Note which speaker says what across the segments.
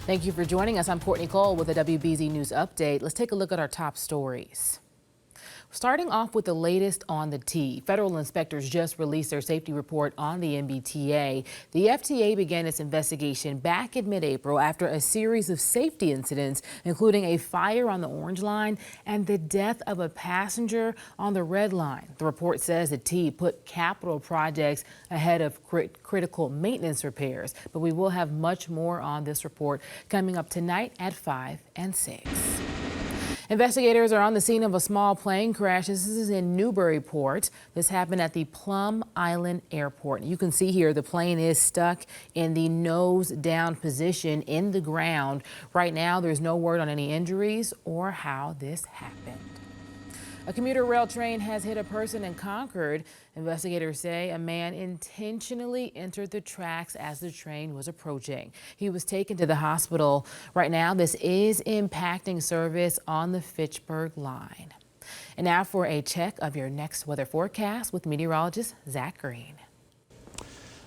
Speaker 1: Thank you for joining us. I'm Courtney Cole with a WBZ News Update. Let's take a look at our top stories. Starting off with the latest on the T. Federal inspectors just released their safety report on the MBTA. The FTA began its investigation back in mid-April after a series of safety incidents, including a fire on the Orange Line and the death of a passenger on the Red Line. The report says the T put capital projects ahead of critical maintenance repairs. But we will have much more on this report coming up tonight at 5 and 6. Investigators are on the scene of a small plane crash. This is in Newburyport. This happened at the Plum Island Airport. You can see here the plane is stuck in the nose down position in the ground. Right now, there's no word on any injuries or how this happened. A commuter rail train has hit a person in Concord. Investigators say a man intentionally entered the tracks as the train was approaching. He was taken to the hospital. Right now, this is impacting service on the Fitchburg line. And now for a check of your next weather forecast with meteorologist Zack.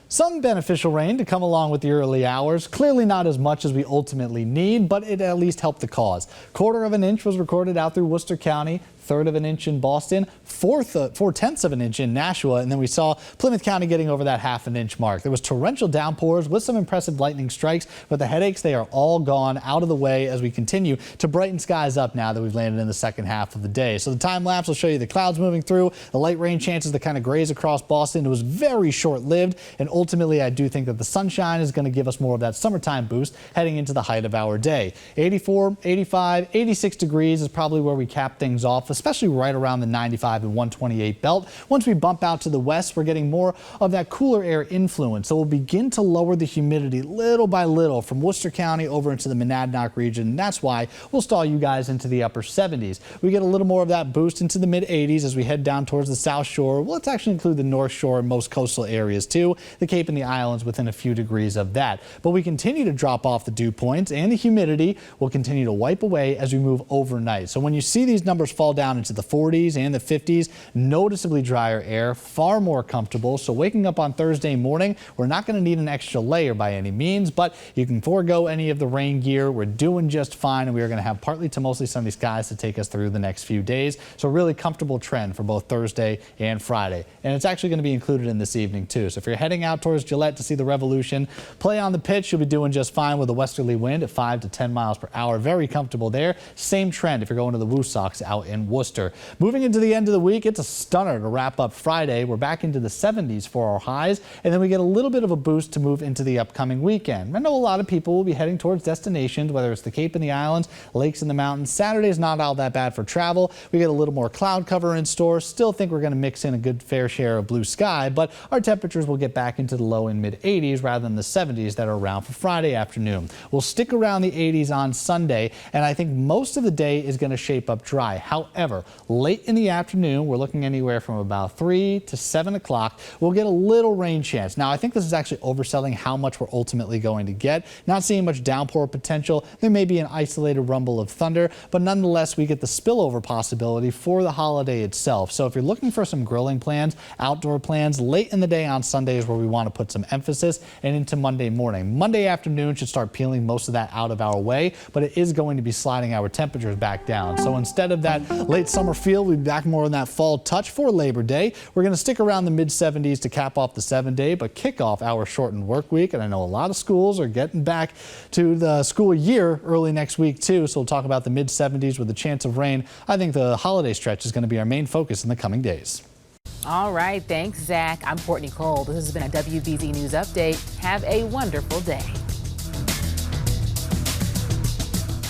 Speaker 2: Some beneficial rain to come along with the early hours. Clearly not as much as we ultimately need, but it at least helped the cause. 1/4 of an inch was recorded out through Worcester County, 1/3 of an inch in Boston, 4/10 of an inch in Nashua, and then we saw Plymouth County getting over that 1/2 inch mark. There was torrential downpours with some impressive lightning strikes, but the headaches, they are all gone out of the way as we continue to brighten skies up now that we've landed in the second half of the day. So the time lapse will show you the clouds moving through, the light rain chances that kind of graze across Boston. It was very short-lived, and ultimately I do think that the sunshine is going to give us more of that summertime boost heading into the height of our day. 84, 85, 86 degrees is probably where we cap things off, especially right around the 95 and 128 belt. Once we bump out to the west, we're getting more of that cooler air influence. So we'll begin to lower the humidity little by little from Worcester County over into the Monadnock region. And that's why we'll stall you guys into the upper 70s. We get a little more of that boost into the mid 80s as we head down towards the South Shore. Well, let's actually include the North Shore and most coastal areas too. The Cape and the Islands within a few degrees of that. But we continue to drop off the dew points, and the humidity will continue to wipe away as we move overnight. So when you see these numbers fall down into the 40s and the 50s, noticeably drier air, far more comfortable. So waking up on Thursday morning, we're not going to need an extra layer by any means, but you can forego any of the rain gear. We're doing just fine, and we are going to have partly to mostly sunny skies to take us through the next few days. So a really comfortable trend for both Thursday and Friday. And it's actually going to be included in this evening too. So if you're heading out towards Gillette to see the Revolution play on the pitch, you'll be doing just fine with a westerly wind at 5 to 10 miles per hour. Very comfortable there. Same trend if you're going to the Woo Sox out in Worcester. Moving into the end of the week, it's a stunner to wrap up Friday. We're back into the 70s for our highs, and then we get a little bit of a boost to move into the upcoming weekend. I know a lot of people will be heading towards destinations, whether it's the Cape and the Islands, lakes and the mountains. Saturday's not all that bad for travel. We get a little more cloud cover in store. Still think we're going to mix in a good fair share of blue sky, but our temperatures will get back into the low and mid 80s rather than the 70s that are around for Friday afternoon. We'll stick around the 80s on Sunday, and I think most of the day is going to shape up dry. However, late in the afternoon, we're looking anywhere from about 3 to 7 o'clock. We'll get a little rain chance. Now, I think this is actually overselling how much we're ultimately going to get. Not seeing much downpour potential. There may be an isolated rumble of thunder, but nonetheless, we get the spillover possibility for the holiday itself. So if you're looking for some grilling plans, outdoor plans, late in the day on Sunday is where we want to put some emphasis, and into Monday morning. Monday afternoon should start peeling most of that out of our way, but it is going to be sliding our temperatures back down. So instead of that late summer feel, we'll be back more in that fall touch for Labor Day. We're going to stick around the mid 70s to cap off the 7-day, but kick off our shortened work week. And I know a lot of schools are getting back to the school year early next week too. So we'll talk about the mid 70s with a chance of rain. I think the holiday stretch is going to be our main focus in the coming days.
Speaker 1: All right. Thanks, Zach. I'm Courtney Cole. This has been a WBZ News Update. Have a wonderful day.